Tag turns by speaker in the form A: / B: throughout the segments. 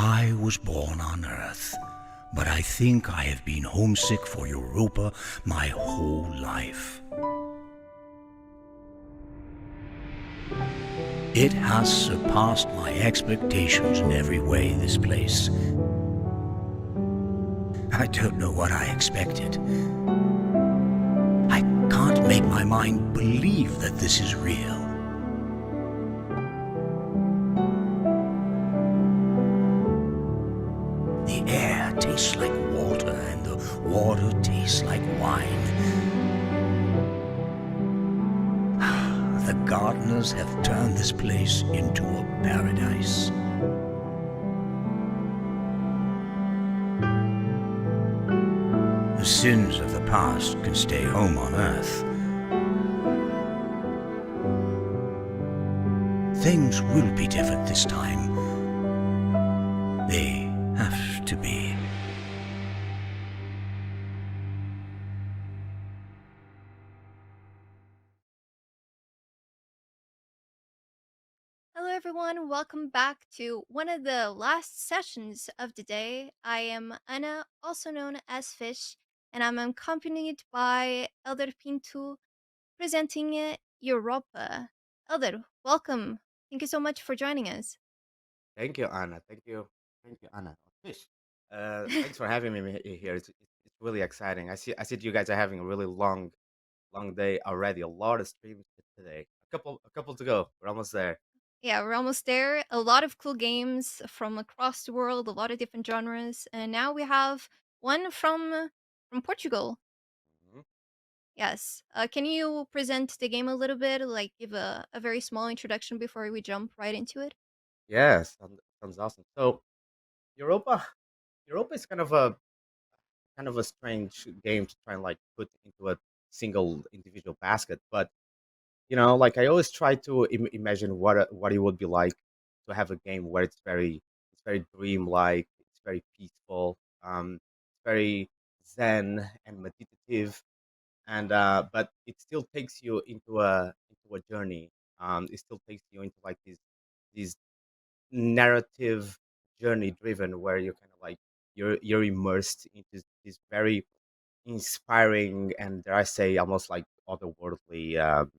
A: I was born on Earth, but I think I have been homesick for Europa my whole life. It has surpassed my expectations in every way, this place. I don't know what I expected. I can't make my mind believe that this is real. The air tastes like water, and the water tastes like wine. The gardeners have turned this place into a paradise. The sins of the past can stay home on Earth. Things will be different this time. They have to be.
B: Hello, everyone. Welcome back to one of the last sessions of the day. I am Ana, also known as Fish, and I'm accompanied by Helder Pinto presenting Europa. Helder, welcome. Thank you so much for joining us.
C: Thank you, Anna. Thank you, Anna. Fish. Thanks for having me here. It's really exciting. I see you guys are having a really long day already. A lot of streams today. A couple to go. We're almost there.
B: Yeah, we're almost there. A lot of cool games from across the world, a lot of different genres, and now we have one from Portugal.
C: Mhm.
B: Yes. Can you present the game a little bit? Like, give a very small introduction before we jump right into it?
C: Yes, sounds awesome. So Europa, Europa is kind of a strange game to try and like put into a single individual basket, but like I always try to imagine what it would be like to have a game where it's very dreamlike, it's very peaceful, it's very zen and meditative, and but it still takes you into a journey. It still takes you into like this narrative journey driven where you're kind of like you're immersed into this very inspiring and dare I say almost like otherworldly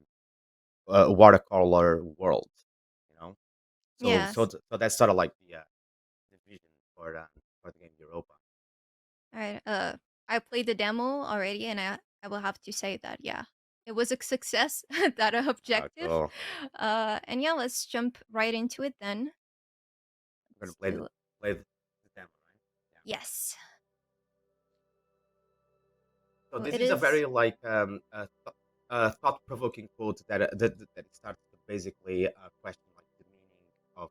C: watercolor world, you know. So
B: Yes.
C: so that's sort of like the vision for the game Europa.
B: All right. I played the demo already, and I will have to say that yeah, it was a success. That objective.
C: Cool.
B: And yeah, let's jump right into it then.
C: I'm gonna
B: Let's do.
C: play the demo, right? Yeah.
B: Yes.
C: So
B: So
C: this
B: it
C: is a
B: is.
C: very like thought-provoking quote that starts to basically question like the meaning of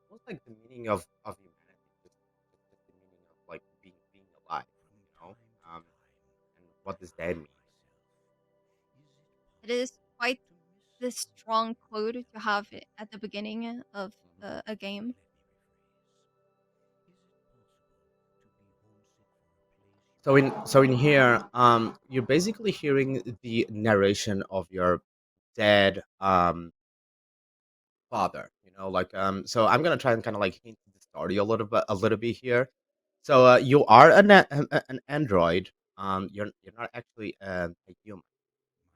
C: almost like the meaning of humanity, just the meaning of like being alive, you know. Um, and what does that mean?
B: It is quite this strong quote to have it at the beginning of
C: Mhm.
B: a game.
C: So in here, you're basically hearing the narration of your dead father. Like so I'm gonna try and kind of like hint the story a little bit here. So you are an android. You're not actually a human.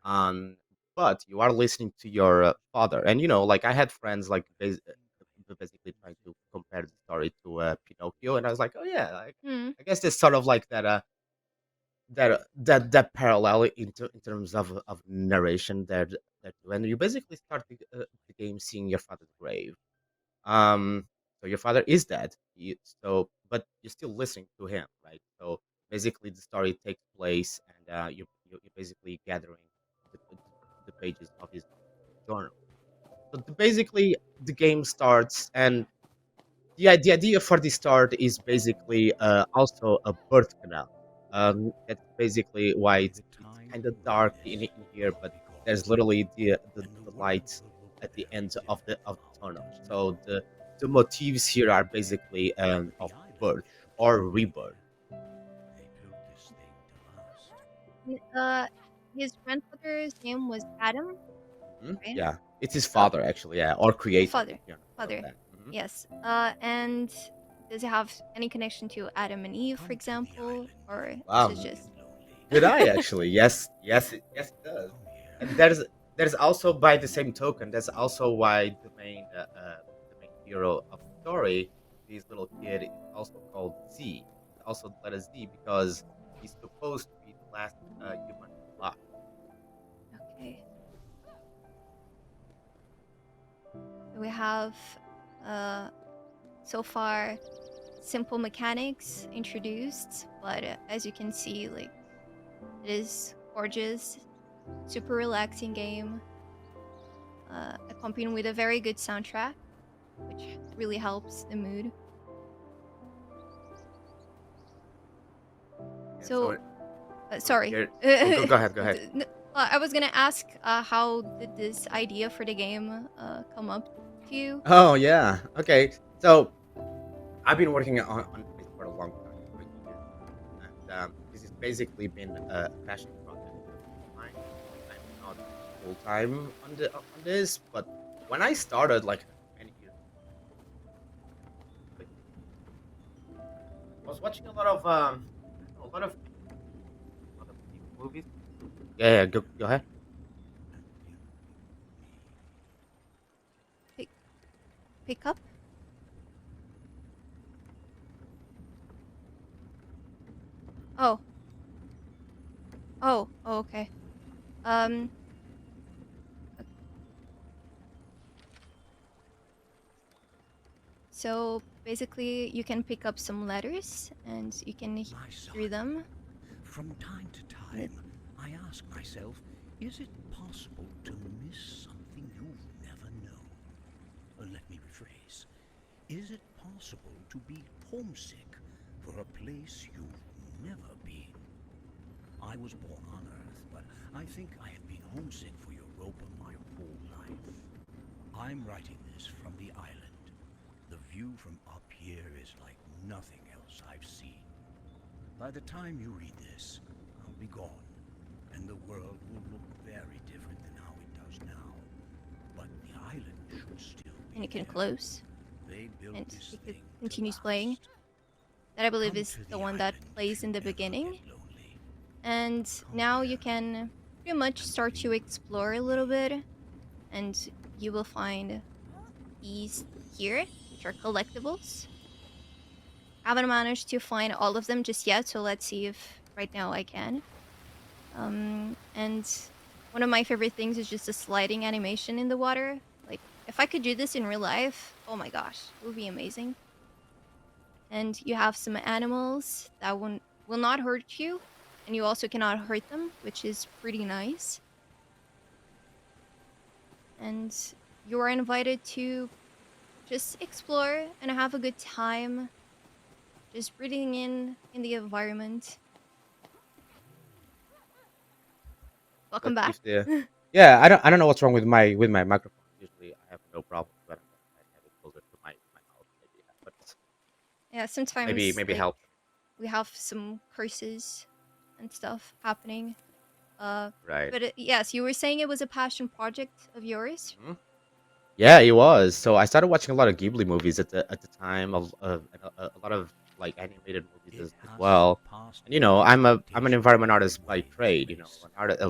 C: Um, but you are listening to your father, and like I had friends like basically trying to compare the story to Pinocchio, and I was like, oh yeah, like,
B: Hmm.
C: I guess there's sort of like that parallel in terms of narration that when you basically start the game seeing your father's grave. um so your father is dead. But you're still listening to him, right? So basically the story takes place, and you're basically gathering the, the, the pages of his journal. So basically the game starts, and the idea for the start is basically also a birth canal. That's basically why it's kind of dark in here, but there's literally the light at the end of the tunnel. So the motifs here are basically of birth or rebirth.
B: Uh, his grandfather's name was Adam,
C: Mhm.
B: right?
C: Yeah, it's his
B: Oh,
C: father actually, yeah, or
B: oh,
C: creator,
B: father,
C: if you want to call it
B: father.
C: that. Mhm.
B: Yes. And does it have any connection to Adam and Eve, for
A: Come to the
B: example,
A: island,
B: or
A: you
B: is it
C: Um,
A: lonely
B: just?
A: and lonely.
C: Good eye, actually. Yes, yes, it does.
A: Come
C: And
A: here.
C: there's also, by the same token, that's also why the main hero of the story, this little kid, is also called Z. It's also the letter Z because he's supposed to be the last human alive.
B: Okay. So we have, uh, so far, simple mechanics introduced, but as you can see, like it is gorgeous, super relaxing game, accompanied with a very good soundtrack, which really helps the mood.
C: Yeah.
B: So,
C: So
B: sorry.
C: here. Oh, go ahead. Go ahead.
B: I was gonna ask, how did this idea for the game come up to you?
C: Oh yeah. Okay. So I've been working on this for a long time, for years, and this has basically been a passion project of mine. I'm not full time on this, but when I started, like many years, like, I was watching a lot of I don't know, a lot of TV movies. Yeah, yeah. Go ahead.
B: Pick, pick up? Oh, oh, okay. Um, so basically, you can pick up some letters and you can
A: My
B: hear
A: son,
B: them.
A: from time to
B: And it,
A: time, I ask myself, is it possible to miss something you've never known? Let me rephrase. Is it possible to be homesick for a place you've never been? I was born on Earth, but I think I have been homesick for Europa my whole life. I'm writing this from the island. The view from up here is like nothing else I've seen. By the time you read this, I'll be gone, and the world will look very different than how it does now. But the island should still
B: and
A: be
B: you can
A: there.
B: close,
A: They built
B: and
A: this
B: it
A: thing to
B: continues playing.
A: last.
B: That I believe
A: Come
B: is
A: to
B: the
A: the
B: one that
A: island if
B: plays
A: you
B: in the
A: ever get
B: beginning.
A: lonely.
B: And
A: Come
B: now you
A: here
B: can pretty much
A: and
B: start
A: be
B: to explore a little
A: with me.
B: bit, and you will find these here, which are collectibles. I haven't managed to find all of them just yet, so let's see if right now I can. And one of my favorite things is just the sliding animation in the water. Like, if I could do this in real life, oh my gosh, it would be amazing. And you have some animals that will not hurt you, and you also cannot hurt them, which is pretty nice. And you are invited to just explore and have a good time, just breathing in the environment. Welcome
C: Let's see
B: back.
C: if the yeah. I don't know what's wrong with my microphone. Usually I have no problem when I have it closer to my mouth. Maybe, but
B: Yeah,
C: maybe
B: sometimes
C: maybe
B: like
C: help.
B: we have some curses and stuff happening. Uh,
C: Right.
B: but yes, you were saying it was a passion project of yours.
C: Mhm. Yeah, it was. So I started watching a lot of Ghibli movies at the time, and a lot of like animated movies
A: It
C: as
A: has
C: well.
A: surpassed
C: And
A: my
C: I'm an
A: expectations
C: environment
A: in
C: artist
A: many
C: by
A: ways,
C: trade.
A: Face.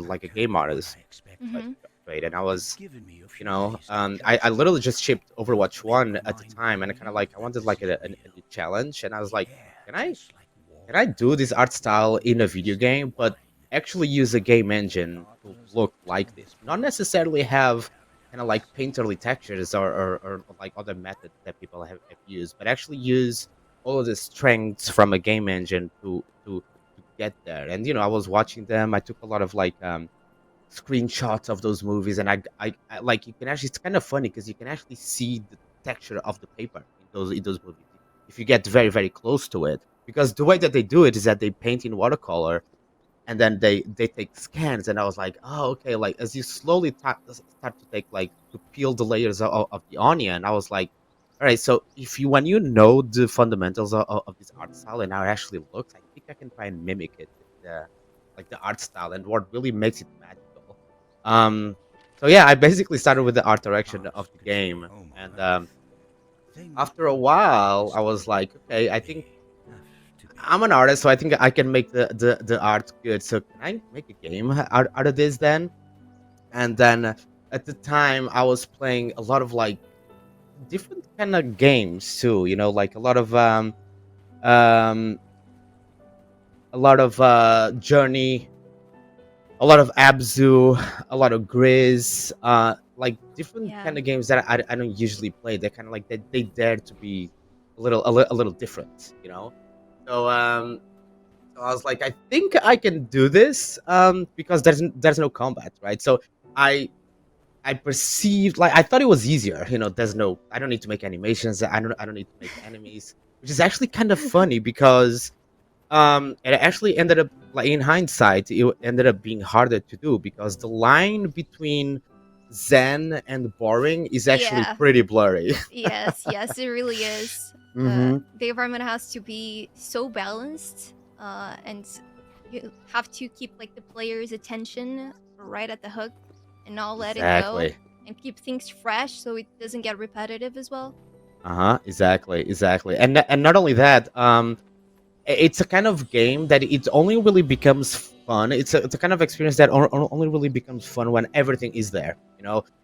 C: Like a
A: I
C: game
A: carried what
C: artist
A: I
C: by
A: expected.
B: Mm-hmm.
C: trade, and
A: You've given me a few days to
C: I
A: adjust,
C: literally just shipped
A: to
C: Overwatch
A: make
C: one
A: my
C: at the
A: mind
C: time, and
A: believe
C: I
A: that
C: wanted
A: this
C: like
A: is
C: a
A: real.
C: new challenge, and I was
A: The
C: like,
A: air
C: can
A: tastes like
C: I
A: water,
C: do this art style in a
A: the
C: video
A: crystal
C: game, but
A: wine.
C: actually use a game engine to
A: Regardless of
C: look
A: the
C: like
A: time
C: this,
A: has
C: not
A: passed,
C: necessarily have kind of like
A: paradise.
C: painterly textures or like other methods that people have used, but actually use all of the strengths from a game engine to get there. And I was watching them. I took a lot of like screenshots of those movies, and I like, you can actually, it's kind of funny because you can actually see the texture of the paper in those movies if you get very very close to it, because the way that they do it is that they paint in watercolor, and then they take scans, and I was like, oh, okay, like as you slowly start to take, like, to peel the layers of the onion, I was like, all right, so if you when you know the fundamentals of this art style and how it actually looks, I think I can try and mimic it, the like the art style, and what really makes it magical. um so yeah, I basically started with the art direction of
A: Past
C: the
A: could say
C: game,
A: home on
C: and
A: earth. Things
C: after a
A: don't
C: while,
A: always
C: I
A: go
C: was like,
A: the
C: okay,
A: way
C: I
A: they
C: think
A: have to be.
C: I'm an artist, so I think I can make the art good. So can I make a game out of this then? And then at the time, I was playing a lot of like different kind of games too. Like um a lot of Journey, a lot of Abzu, a lot of Grizz, like different
B: Yeah.
C: kind of games that I don't usually play. They're kind of like they dare to be a little different, you know. So so I was like, I think I can do this because there's no combat, right? So I I perceived like I thought it was easier, there's no I don't need to make animations, I don't need to make enemies, which is actually kind of funny because it actually ended up like in hindsight, it ended up being harder to do because the line between zen and boring is actually
B: Yeah.
C: pretty blurry.
B: Yes, yes, it really is.
C: Hmm.
B: The environment has to be so balanced, and you have to keep like the player's attention right at the hook and not let it go,
C: Exactly.
B: and keep things fresh so it doesn't get repetitive as well.
C: Uh-huh, exactly. And not only that, it's a kind of game that it only really becomes fun. It's a kind of experience that only really becomes fun when everything is there.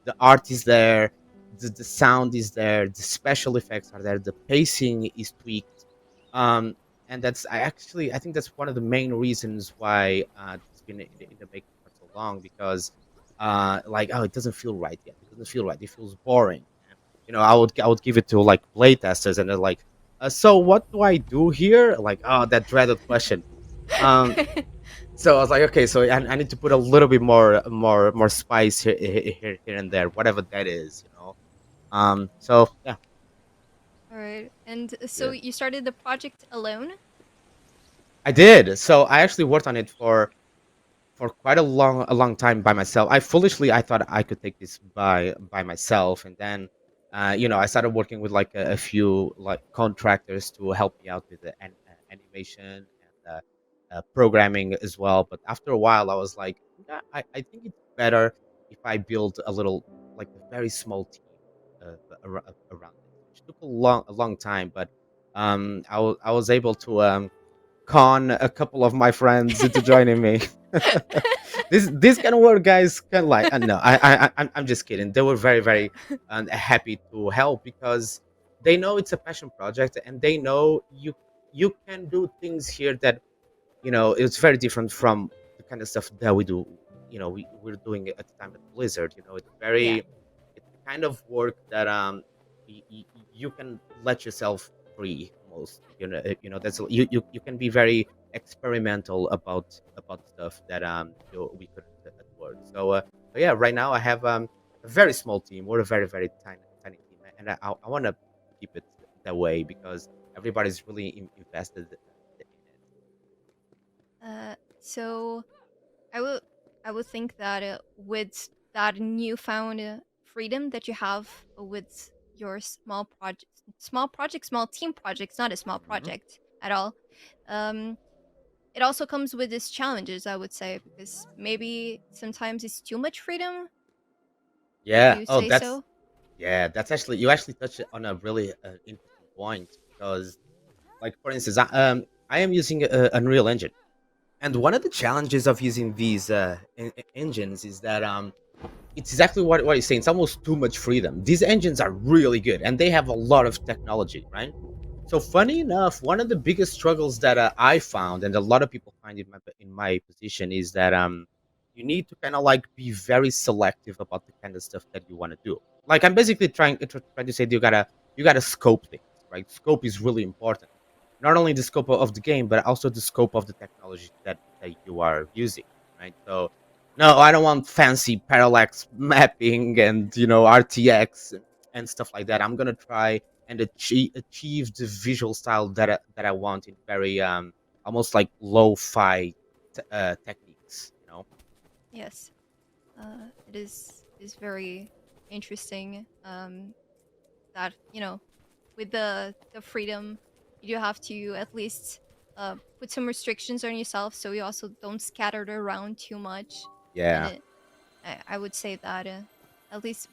C: The art is there, the sound is there, the special effects are there, the pacing is tweaked. Um, and I think that's one of the main reasons why it's been in the making for so long because like, oh, it doesn't feel right yet. It doesn't feel right. It feels boring. I would give it to like play testers, and they're like, so what do I do here? Like, oh, that dreaded question. Um, so I was like, okay, so I need to put a little bit more spice here and there, whatever that is. So yeah,
B: All right. And so
C: yeah,
B: you started the project alone?
C: I did. So I actually worked on it for quite a long time by myself. I thought I could take this by myself, and then I started working with like a few like contractors to help me out with the animation and programming as well. But after a while, I was like, yeah, I think it's better if I build a little like a very small team around this, which took a long time, but I was able to con a couple of my friends into joining me. This kind of work, guys, can like no, I'm just kidding. They were very happy to help because they know it's a passion project and they know you can do things here that it's very different from the kind of stuff that we do. We're doing it at the time at Blizzard.
B: Yeah.
C: It's the kind of work that you can let yourself free almost. That's you can be very experimental about stuff that we couldn't at work. So yeah, right now I have a very small team. We're a very tiny team, and I want to keep it that way because everybody's really invested in it.
B: So I would think that with that newfound freedom that you have with your small team projects, not a small
C: Mhm.
B: project at all. Um, it also comes with its challenges, I would say, because maybe sometimes it's too much freedom. Would
C: Yeah.
B: you
C: Oh,
B: say so?
C: that's actually you actually touched on a really interesting point because, like for instance, I am using Unreal Engine, and one of the challenges of using these engines is that it's exactly what you're saying. It's almost too much freedom. These engines are really good, and they have a lot of technology, right? So funny enough, one of the biggest struggles that I found, and a lot of people find in my position, is that you need to kind of like be very selective about the kind of stuff that you want to do. Like I'm basically trying to say that you gotta scope things, right? Scope is really important. Not only the scope of the game, but also the scope of the technology that you are using, right? So no, I don't want fancy parallax mapping and RTX and stuff like that. I'm gonna try and achieve the visual style that I want in very almost like lo-fi techniques.
B: Yes. It is very interesting. That with the freedom, you do have to at least put some restrictions on yourself so you also don't scatter it around too much. And
C: Yeah.
B: I would say that at least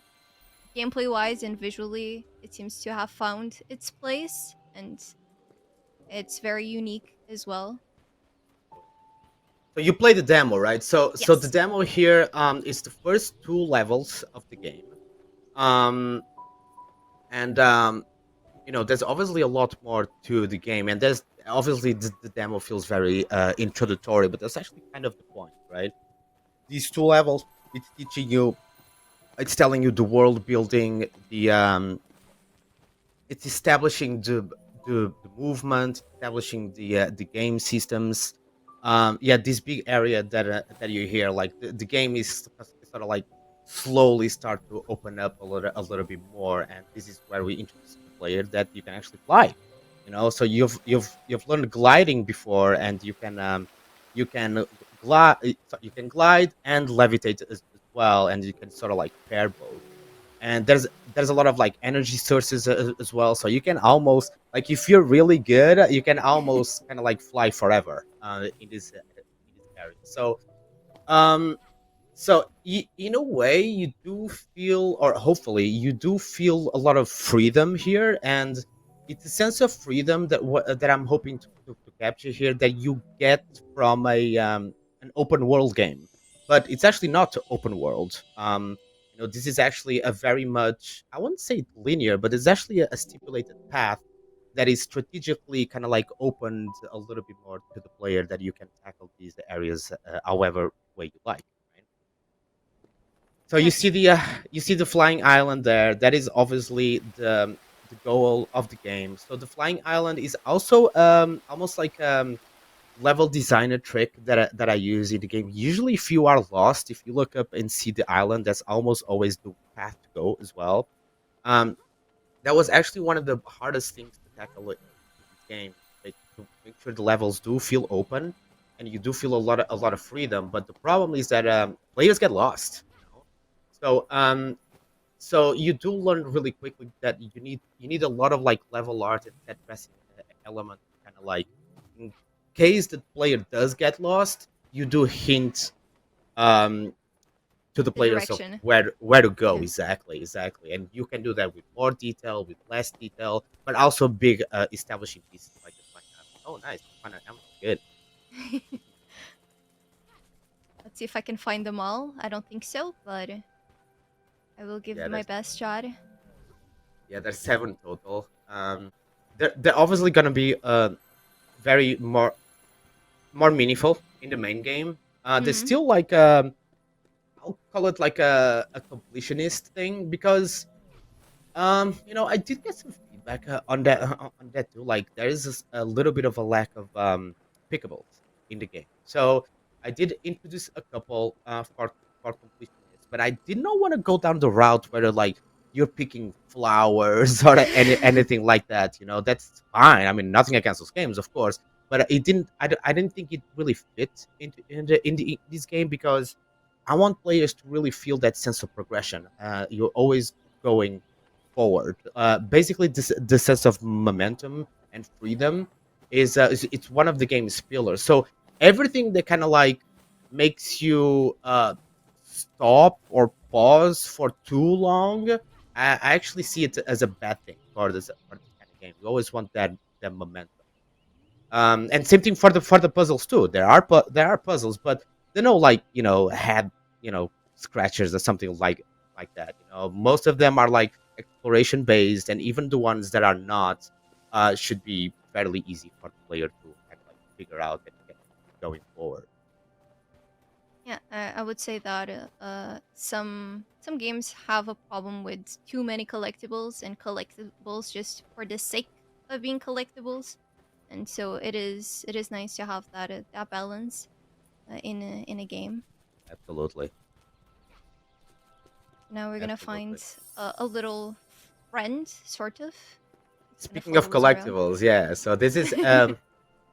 B: gameplay wise and visually, it seems to have found its place, and it's very unique as well.
C: So you play the demo, right? So the
B: Yes.
C: demo here is the first two levels of the game. Um and there's obviously a lot more to the game, and there's obviously the demo feels very introductory, but that's actually kind of the point, right? These two levels, it's teaching you, it's telling you the world building, it's establishing the movement, establishing the game systems. Yeah, this big area that you hear, like the game is sort of like slowly start to open up a little bit more, and this is where we introduce the player that you can actually fly. So you've learned gliding before, and you can glide, you can glide and levitate as well, and you can sort of like pair both. And there's a lot of like energy sources as well, so you can almost, like, if you're really good, you can almost kind of like fly forever in this area. Um in a way, you do feel, or hopefully you do feel, a lot of freedom here, and it's a sense of freedom that I'm hoping to capture here, that you get from an open world game. But it's actually not open world. This is actually a very much, I wouldn't say linear, but it's actually a stipulated path that is strategically kind of like opened a little bit more to the player, that you can tackle these areas however way you like, right? So
B: Yep.
C: you see the flying island there. That is obviously the goal of the game. So the flying island is also almost like level designer trick that I use in the game. Usually, if you are lost, if you look up and see the island, that's almost always the path to go as well. Um, that was actually one of the hardest things to tackle in this game, to make sure the levels do feel open, and you do feel a lot of freedom. But the problem is that players get lost. So you do learn really quickly that you need a lot of like level art and set dressing element, kind of like, in case the player does get lost, you do hint um to the
B: The
C: players of
B: direction.
C: where to go, exactly, and you can do that with more detail, with less detail, but also big establishing pieces like the fine element. Oh, nice, fine element, good.
B: Let's see if I can find them all. I don't think so, but I will give
C: Yeah,
B: my
C: there's
B: best shot.
C: there's seven total. They're obviously gonna be very more meaningful in the main game. There's
B: Mm.
C: still like I'll call it like a completionist thing, because I did get some feedback on that too. Like, there is a little bit of a lack of pickables in the game. So I did introduce a couple for completionists, but I did not want to go down the route where, like, you're picking flowers or anything like that. That's fine. I mean, nothing against those games, of course, but it didn't. I didn't think it really fit in this game, because I want players to really feel that sense of progression. You're always going forward. Basically, this sense of momentum and freedom it's one of the game's pillars. So everything that kind of like makes you stop or pause for too long, I actually see it as a bad thing for this kind of game. You always want that momentum. And same thing for the puzzles too. There are puzzles, but they're no, like, head, scratchers or something like that. Most of them are like exploration based, and even the ones that are not should be fairly easy for the player to kind of like figure out and get going forward.
B: Yeah, I would say that some games have a problem with too many collectibles and collectibles just for the sake of being collectibles, and so it is nice to have that balance in a game.
C: Absolutely,
B: Now we're gonna
C: absolutely.
B: find a little friend, sort of. It's gonna
C: Speaking of
B: follow us around.
C: collectibles, yeah. So this is again,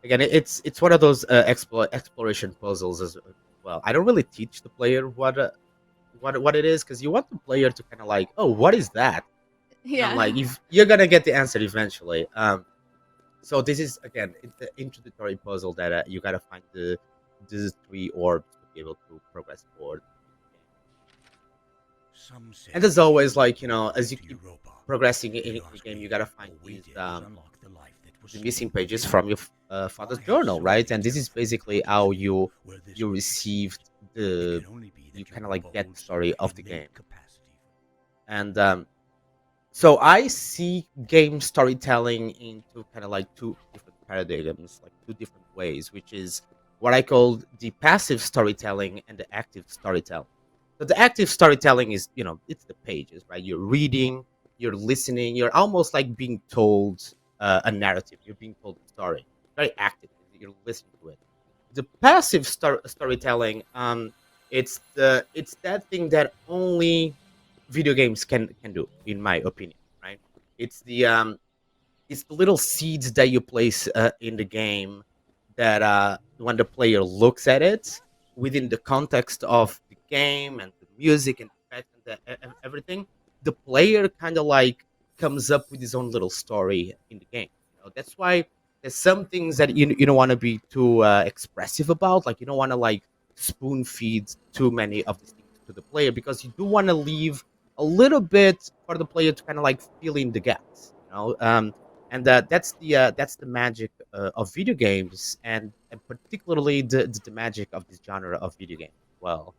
C: it's one of those exploration puzzles as well. I don't really teach the player what it is, because you want the player to kind of like, oh, what is that? And I'm
B: Yeah.
C: like, if you're gonna get the answer eventually. So this is, again, the introductory puzzle that you gotta find the three orbs to be able to progress forward in the game.
A: Some say
C: And as always,
A: you
C: like,
A: went
C: as you
A: to
C: keep
A: Europa.
C: progressing in
A: They
C: the
A: ask
C: game,
A: me
C: you gotta
A: what
C: find
A: we
C: these
A: did that unlocked the life that was
C: the missing
A: stolen
C: pages
A: from
C: from
A: you.
C: your
A: Why
C: father's
A: have
C: journal,
A: so
C: right?
A: many
C: And this is
A: telephone
C: basically how
A: conferences
C: you
A: where this
C: you
A: was
C: received
A: exchanged? It
C: the
A: can only be
C: you
A: that you
C: kind of
A: were
C: like get
A: bold, so
C: story
A: the
C: of the
A: innate
C: game.
A: capacity.
C: And so I see game storytelling into kind of like two different paradigms, like two different ways, which is what I call the passive storytelling and the active storytelling. So the active storytelling is, it's the pages, right? You're reading, you're listening, you're almost like being told a narrative. You're being told a story. Very active. You're listening to it. The passive storytelling, it's that thing that only video games can do, in my opinion, right? It's the little seeds that you place in the game that when the player looks at it within the context of the game and the music and effects and everything, the player kind of like comes up with his own little story in the game. That's why there's some things that you don't want to be too expressive about. Like, you don't want to like spoon feed too many of these things to the player, because you do want to leave a little bit for the player to kind of like fill in the gaps. And that's the magic of video games, and particularly the magic of this genre of video games as well.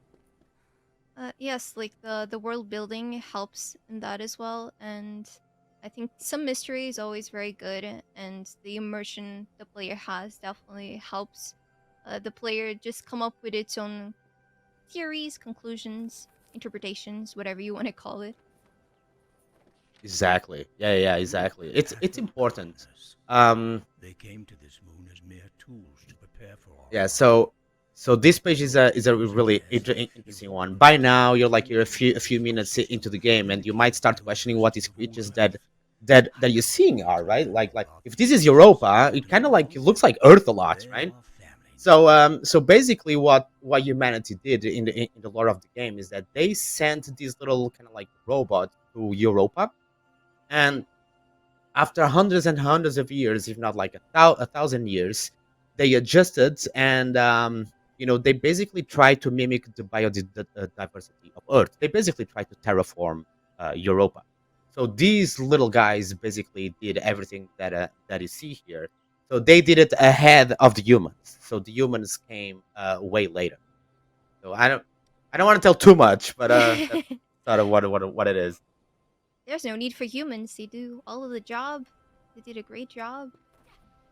B: Yes, like the world building helps in that as well, and I think some mystery is always very good, and the immersion the player has definitely helps the player just come up with its own theories, conclusions, interpretations, whatever you want to call it.
C: Exactly. Yeah, exactly.
A: That
C: It's
A: would
C: important.
A: colonize.
C: um
A: They came to this moon as mere tools to prepare for our
C: yeah,
A: arrival.
C: so this page is a
A: Thousands of
C: really
A: years, you
C: interesting one.
A: wandered
C: By
A: into
C: now
A: an
C: you're like, you're a few
A: inexhaustible
C: minutes into the
A: system,
C: game, and you might start
A: the
C: questioning what these
A: university of all
C: creatures that
A: life.
C: that you're seeing are, right? Like if this is
A: Architects,
C: Europa, it kind of like, it looks
A: buildings,
C: like Earth a lot,
A: they're
C: right?
A: our family now.
C: So basically, what humanity did in the lore of the game is that they sent these little kind of like robots to Europa, and after hundreds and hundreds of years, if not like a thousand years, they adjusted, and they basically tried to mimic the biodiversity of Earth. They basically tried to terraform Europa. So these little guys basically did everything that you see here. So they did it ahead of the humans. So the humans came way later. So I don't want to tell too much, but that's sort of what it is.
B: There's no need for humans. They do all of the job. They did a great job.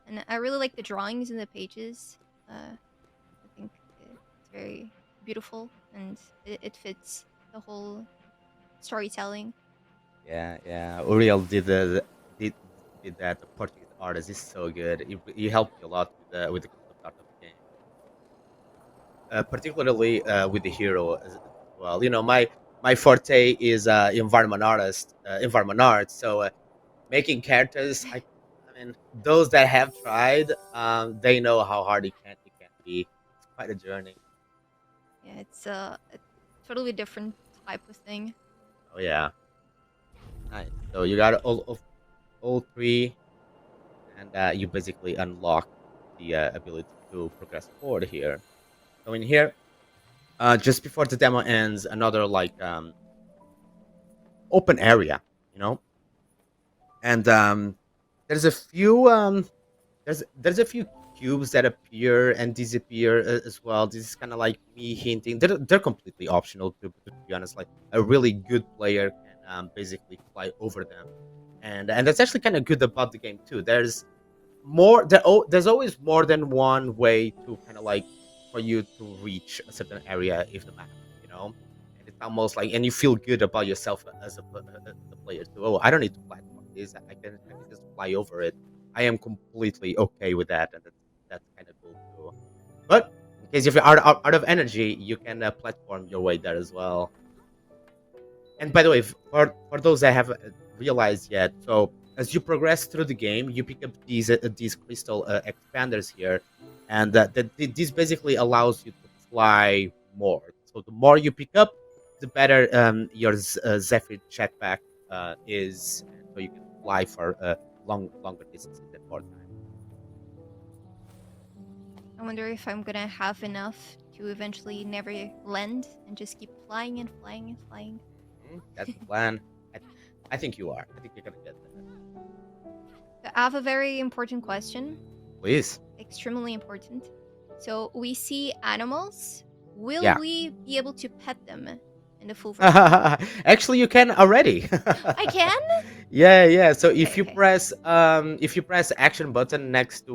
B: And I really like the drawings in the pages. I think it's very beautiful and it fits the whole storytelling.
C: Yeah. Uriel did did that. The Portuguese artist is so good. He helped me a lot with the concept art of the game, particularly with the hero as well. My forte is environment art. So making characters, I mean, those that have tried, they know how hard it can be. It's quite a journey.
B: Yeah, it's a totally different type of thing.
C: Oh yeah, nice. So you got all three, and you basically unlock the ability to progress forward here. So in here, just before the demo ends, another like open area, you know, and there's a few there's a few cubes that appear and disappear as well. This is kind of like me hinting. They're completely optional to be honest. Like a really good player can basically fly over them, and that's actually kind of good about the game too. There's always more than one way to kind of like for you to reach a certain area if the map, you know and it's almost like, and you feel good about yourself as a player too. Oh, I don't need to platform this. I can just fly over it. I am completely okay with that, and that's kind of cool too. But in case if you're out of energy, you can platform your way there as well. And by the way, for those that haven't realized yet, so as you progress through the game, you pick up these crystal expanders here, and this basically allows you to fly more. So the more you pick up, the better your Zephyr jetpack is, and so you can fly for longer distances and more time.
B: I wonder if I'm gonna have enough to eventually never land and just keep flying and flying and flying.
C: That's the plan. I, I think you are. I think you're gonna get there.
B: I have a very important question.
C: Please.
B: Extremely important. So we see animals. Will
C: Yeah.
B: we be able to pet them in the full version?
C: Actually, you can already.
B: I can?
C: Yeah. So
B: Okay, okay.
C: if you press action button next to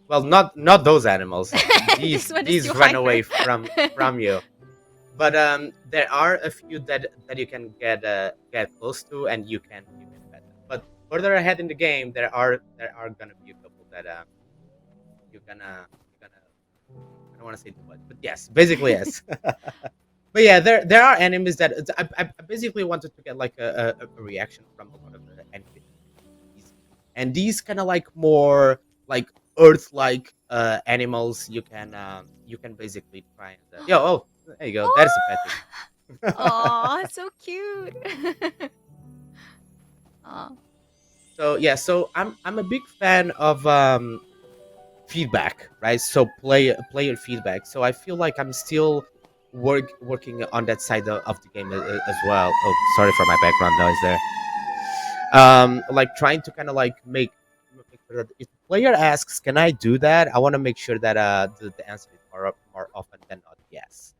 C: well, not those animals.
B: This
C: These
B: one is too
C: these run
B: hyper.
C: away from you. But there are a few that you can get close to, and you can pet them. But further ahead in the game, there are gonna be a couple that you're gonna I don't want to say too much, but yes, basically yes. But yeah, there are enemies that I basically wanted to get like a reaction from a lot of the enemies, and these kind of like more like Earth like animals. You can basically try and there you go. There's a petting.
B: Oh, so cute. Aw.
C: So yeah, so I'm a big fan of feedback, right? So player feedback. So I feel like I'm still working on that side of the game as well. Oh, sorry for my background noise there. Like trying to kind of like make sure that if the player asks, "Can I do that?" I want to make sure that the answer is more often than not yes.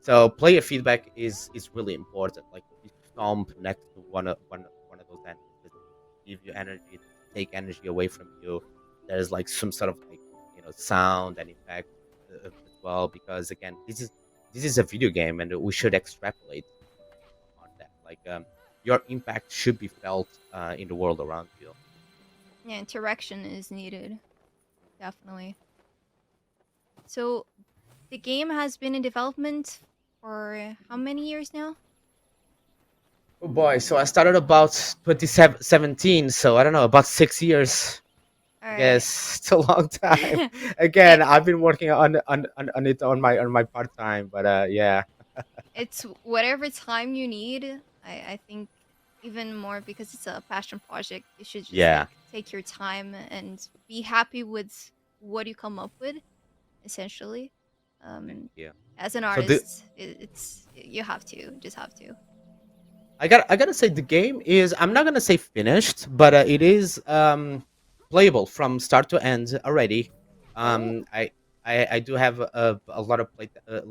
C: So player feedback is really important. Like if you stomp next to one of those enemies that give you energy, take energy away from you, there's like some sort of like sound and effect as well. Because again, this is a video game, and we should extrapolate on that. Like your impact should be felt in the world around you.
B: Yeah, interaction is needed. Definitely. So the game has been in development for how many years now?
C: Oh boy, so I started about 2017, so I don't know, about 6 years. I
B: Alright.
C: guess it's a long time.
B: it,
C: Again, I've been working on it on my part time, but yeah,
B: it's whatever time you need. I think even more because it's a passion project, you should just
C: yeah.
B: like take your time and be happy with what you come up with, essentially.
C: Thank
B: Um,
C: you.
B: as an
C: So the
B: artist, it's you have to just have to.
C: I gotta say the game is, I'm not gonna say finished, but it is playable from start to end already.
B: Oh,
C: I do have a lot of like friends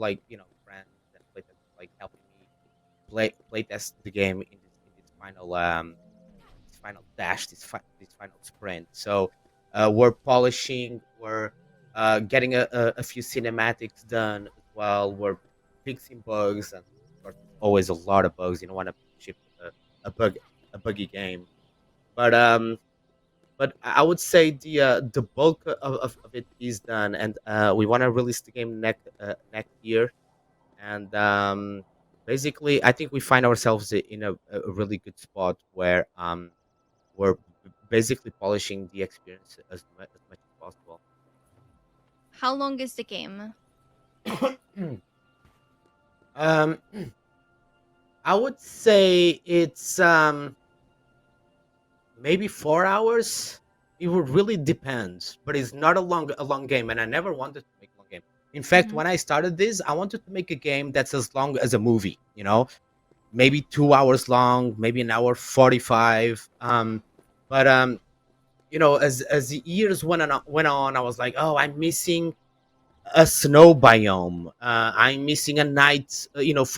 C: and playtesters like helping me playtest the game in this final dash, this final sprint. So we're polishing, we're getting a few cinematics done as well. We're fixing bugs, and of course, there's always a lot of bugs. You don't want to ship a bug a buggy game, but I would say the bulk of it is done, and we want to release the game next year, and basically, I think we find ourselves in a really good spot where we're basically polishing the experience as much as possible.
B: how long is the game?
C: um, I would say it's maybe 4 hours. It would really depend, but it's not a long game, and I never wanted to make a long game. In fact,
B: Mm-hmm.
C: when I started this, I wanted to make a game that's as long as a movie. Maybe 2 hours long, maybe an hour 45. But as the years went on, I was like, oh, I'm missing a snow biome. I'm missing a night. If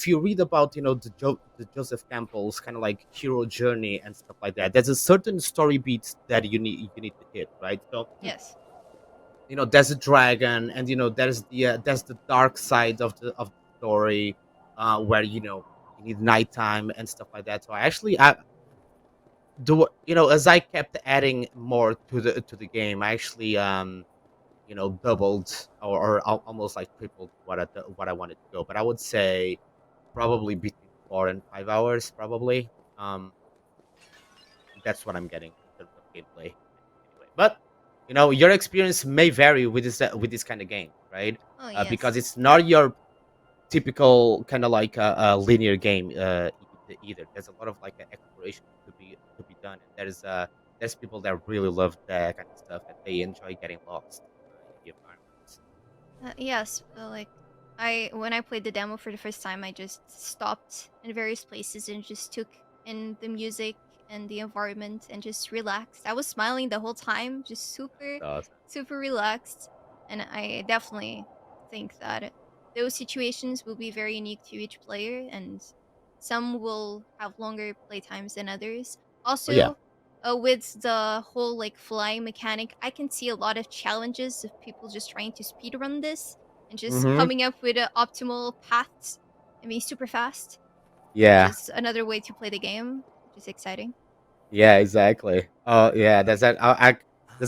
C: you read about the Joseph Campbell's kind of like hero journey and stuff like that, there's a certain story beats that you need to hit, right? So
B: Yes.
C: there's a dragon, and there's the dark side of the story, where you need nighttime and stuff like that. So I do as I kept adding more to the game, I actually doubled, or almost like tripled what I wanted to go. But I would say probably between 4 and 5 hours, probably. That's what I'm getting in terms of gameplay, anyway. But your experience may vary with this kind of game, right?
B: Oh yes.
C: Because it's not your typical kind of like a linear game, either. There's a lot of like exploration to be done, and there's people that really love that kind of stuff, and they enjoy getting lost in the environments.
B: Yes. Like when I played the demo for the first time, I just stopped in various places and just took in the music and the environment and just relaxed. I was smiling the whole time, just super,
C: Awesome.
B: super relaxed. And I definitely think that those situations will be very unique to each player, and some will have longer playtimes than others.
C: Oh yeah.
B: Also, with the whole like flying mechanic, I can see a lot of challenges of people just trying to speedrun this and just
C: Mm-hmm.
B: coming up with optimal paths and being super fast, which
C: Yeah.
B: is another way to play the game, which is exciting.
C: Yeah, exactly. Oh, yeah. There's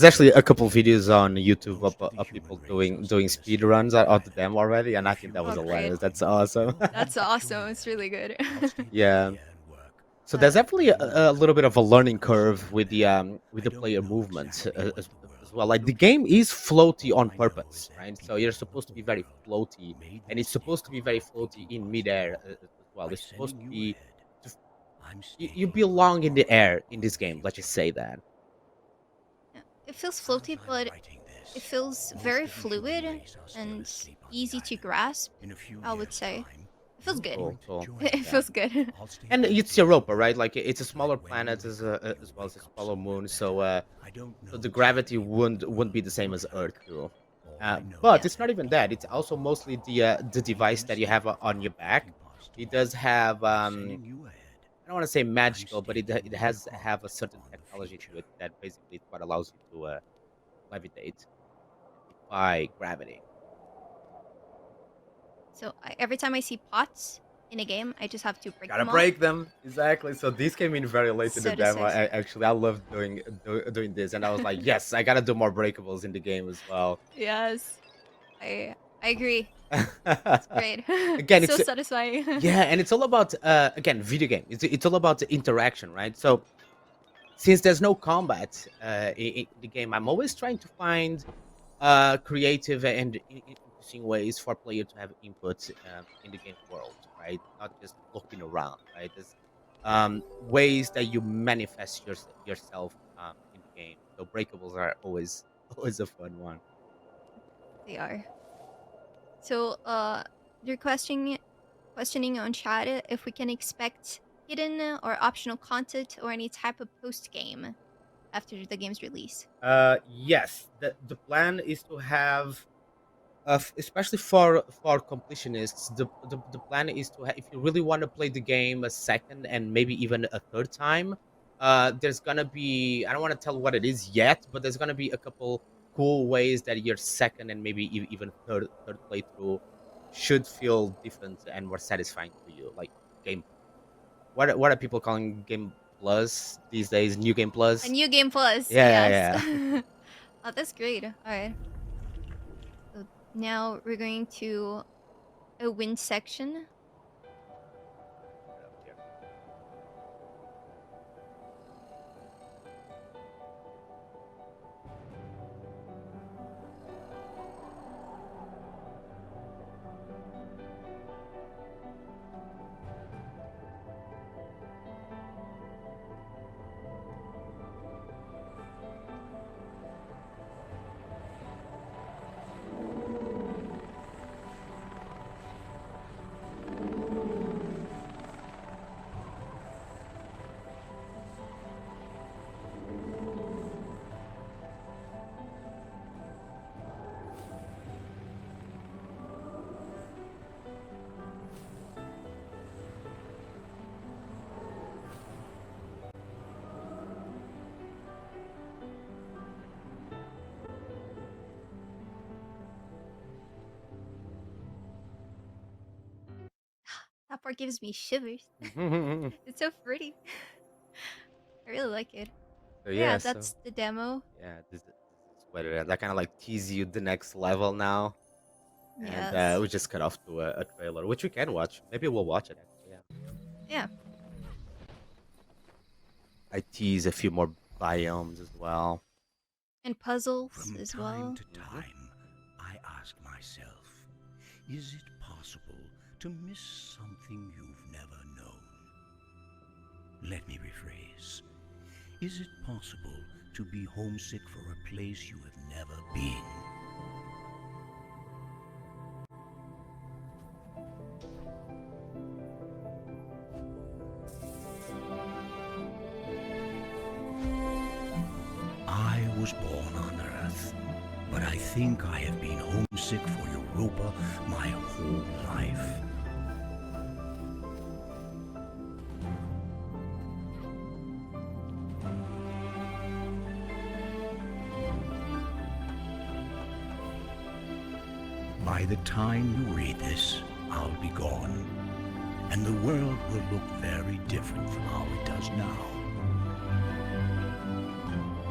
C: actually a couple videos on YouTube
A: Most of the
C: of
A: human
C: people
A: race
C: doing
A: are
C: doing
A: still
C: speed
A: asleep
C: runs
A: where
C: of
A: I
C: the
A: am.
C: demo already, and I
A: If
C: think
A: you
C: that was
B: Oh,
A: want to
B: great.
C: hilarious.
A: find
C: That's
A: me,
C: awesome.
A: go ahead
B: That's
A: and join
B: awesome. It's really good.
A: I'll stay quiet
C: Yeah.
A: here and work.
C: So there's
B: uh,
C: definitely
A: When you
C: a little bit of a
A: come,
C: learning
A: I'll see
C: curve
A: you
C: with
A: there. I
C: the
A: don't
C: player
A: know
C: movements
A: exactly what the
C: as
A: world
C: well.
A: is
C: Like the
A: looking
C: game is
A: like.
C: floaty
A: All
C: on
A: I know
C: purpose,
A: is that
C: right? So you're
A: people
C: supposed to
A: of
C: be
A: the
C: very
A: world
C: floaty,
A: made
C: and it's
A: mistake
C: supposed to be
A: of
C: very floaty
A: thinking
C: in
A: possible.
C: midair as well.
A: By
C: It's supposed
A: sending
C: to
A: you
C: be
A: ahead,
C: to,
A: I'm
C: you
A: staking my
C: belong in the
A: mark
C: air in
A: on
C: this
A: the
C: game. Let's just
A: future.
C: say that.
B: yeah, it feels
A: As
B: floaty,
A: I'm
B: but
A: writing
B: it
A: this,
B: feels
A: most
B: very
A: of the human
B: fluid
A: race are still
B: and
A: asleep on the
B: easy to
A: island.
B: grasp,
A: In a few
B: I would
A: years'
B: say.
A: time,
B: It feels
A: you're
B: good.
C: Cool,
A: going to
C: cool.
A: join
B: It
A: me.
C: Yeah.
B: feels good.
A: I'll stay
C: And
A: back
C: it's
A: here
C: Europa,
A: alone.
C: right? Like it's a
A: Like
C: smaller
A: when you
C: planet
A: wake up, you
C: as well as a
A: wake up
C: smaller
A: somewhere
C: moon,
A: better.
C: so
A: I don't
C: so
A: know
C: the gravity
A: exactly what the
C: wouldn't be
A: world
C: the same
A: will
C: as
A: look
C: Earth
A: like.
C: too.
A: All I know
C: But
B: Yeah.
A: is
C: it's not
A: that
C: even that. It's
A: people
C: also
A: of the
C: mostly
A: world
C: the
A: made
C: device that you
A: mistake
C: have
A: of
C: on your back.
A: thinking
C: It
A: possible.
C: does have
A: By sending you ahead,
C: I don't want to say
A: I'm
C: magical, but
A: staking
C: it
A: my
C: has have a
A: mark
C: certain
A: on the
C: technology
A: future.
C: to it that basically is what allows you to levitate and defy gravity.
B: So every time I see pots in a game, I just have to break
C: Gotta
B: them all.
C: break them exactly. So these came in very late in the
B: So
C: demo.
B: satisfying.
C: Actually, I love doing this, and I was like, yes, I gotta do more breakables in the game as well.
B: Yes, I agree. It's great.
C: Again,
B: So
C: it's
B: satisfying.
C: yeah, and it's all about again video game. It's all about the interaction, right? So since there's no combat in the game, I'm always trying to find creative and interesting ways for player to have input in the game world, right? Not just looking around, right? There's ways that you manifest yourself in the game. So breakables are always always a fun one.
B: They are. So they're questioning on chat if we can expect hidden or optional content or any type of post game after the game's release.
C: Yes, the plan is to have especially for completionists, the plan is to if you really want to play the game a second and maybe even a third time, there's gonna be, I don't want to tell what it is yet, but there's gonna be a couple cool ways that your second and maybe even third playthrough should feel different and more satisfying for you, like game, what are people calling game plus these days, new game
B: A
C: plus.
B: new game plus,
C: Yeah,
B: yes.
C: yeah, yeah.
B: Oh, that's great. All right. So now we're going to a win section. That part gives me shivers. It's so pretty. I really like it.
C: So
B: But yeah,
C: yeah, so
B: that's the demo.
C: yeah, this is what it is. That kind of like tease you the next level now, and
B: Yes.
C: we just cut off to a trailer, which we can watch. Maybe we'll watch it actually. Yeah,
B: Yeah.
C: I tease a few more biomes as well.
B: And puzzles
A: From
B: as
A: time
B: well.
A: to time, I ask myself, is it possible to miss something you've never known? Let me rephrase. Is it possible to be homesick for a place you have never been? was born on Earth, but I think I have been homesick for Europa my whole life. By the time you read this, I'll be gone, and the world will look very different from how it does now.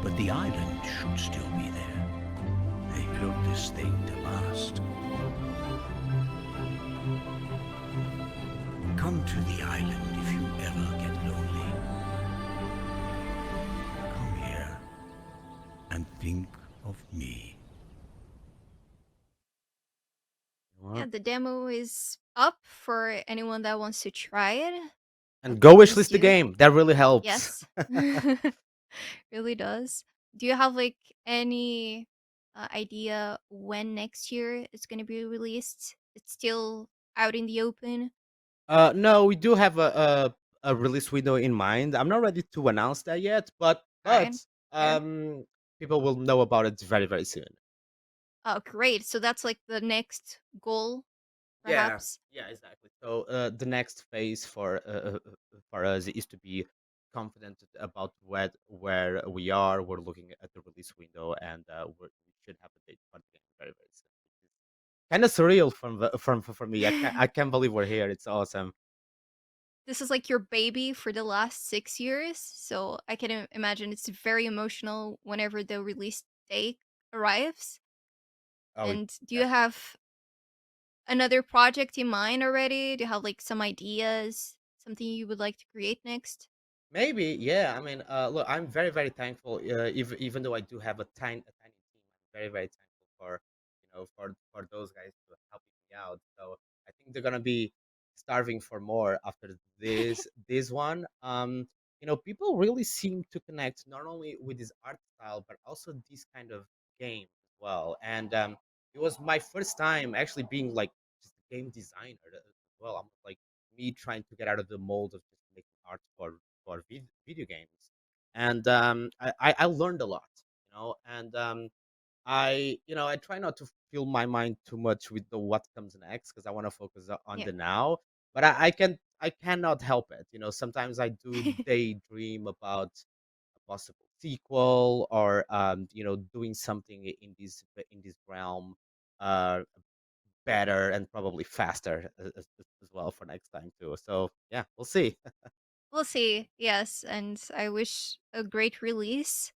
A: But the island should still be there. They built this thing to last. Come to the island if you ever get lonely. Come here and think of me.
B: Yeah, the demo is up for anyone that wants to try it.
C: And go
B: Please
C: wishlist the
B: do.
C: game. That really helps.
B: Yes. Really does. Do you have like any idea when next year it's going to be released? It's still out in the open.
C: No, we do have a release window in mind. I'm not ready to announce that yet, but
B: All right. Fair.
C: people will know about it very, very soon.
B: Oh, great. So that's like the next goal,
C: Yeah,
B: perhaps.
C: yeah, exactly. So the next phase for us is to be confident about where we are. We're looking at the release window, and we should have a date for the game very, very soon. Kind of surreal for me. I can't believe we're here. It's awesome.
B: This is like your baby for the last 6 years. So I can imagine it's very emotional whenever the release date arrives.
C: Oh,
B: And do you
C: yes.
B: have another project in mind already? Do you have like some ideas, something you would like to create next?
C: Maybe, yeah. I mean, look, I'm very, very thankful. Even though I do have a tiny team, I'm very, very thankful for for those guys to helping me out. So I think they're gonna be starving for more after this one. People really seem to connect not only with this art style but also this kind of game as well. And it was my first time actually being like just a game designer as well. I'm like me trying to get out of the mold of just making art for video games, and I learned a lot, and I try not to fill my mind too much with the what comes next because I want to focus on
B: Yeah.
C: the now. But I cannot help it. Sometimes I do daydream about a possible sequel or doing something in this realm uh better and probably faster as well for next time too. So yeah, we'll see.
B: We'll see. Yes, and I wish a great release.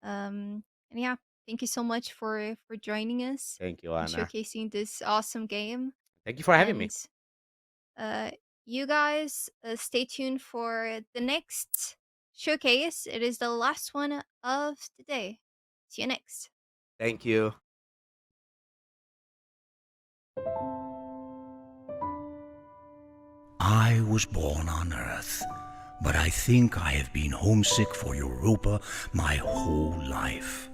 B: And yeah, thank you so much for joining us
C: Thank you,
B: and
C: Anna.
B: showcasing this awesome game.
C: Thank you for having me.
B: And uh, you guys stay tuned for the next showcase. It is the last one of the day. See you next.
C: Thank you.
A: I was born on Earth, but I think I have been homesick for Europa my whole life.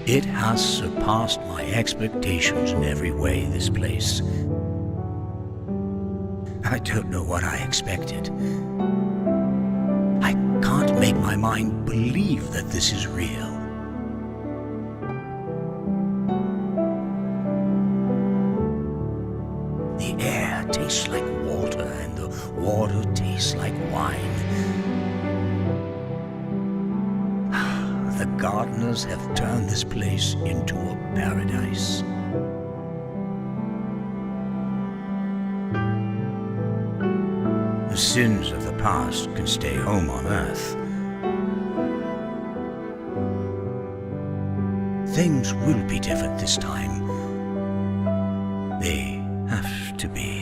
A: It has surpassed my expectations in every way, this place. I don't know what I expected. I can't make my mind believe that this is real. The air tastes like water, and the water tastes like wine. The gardeners have turned this place into a paradise. The sins of the past can stay home on Earth. Things will be different this time. They have to be.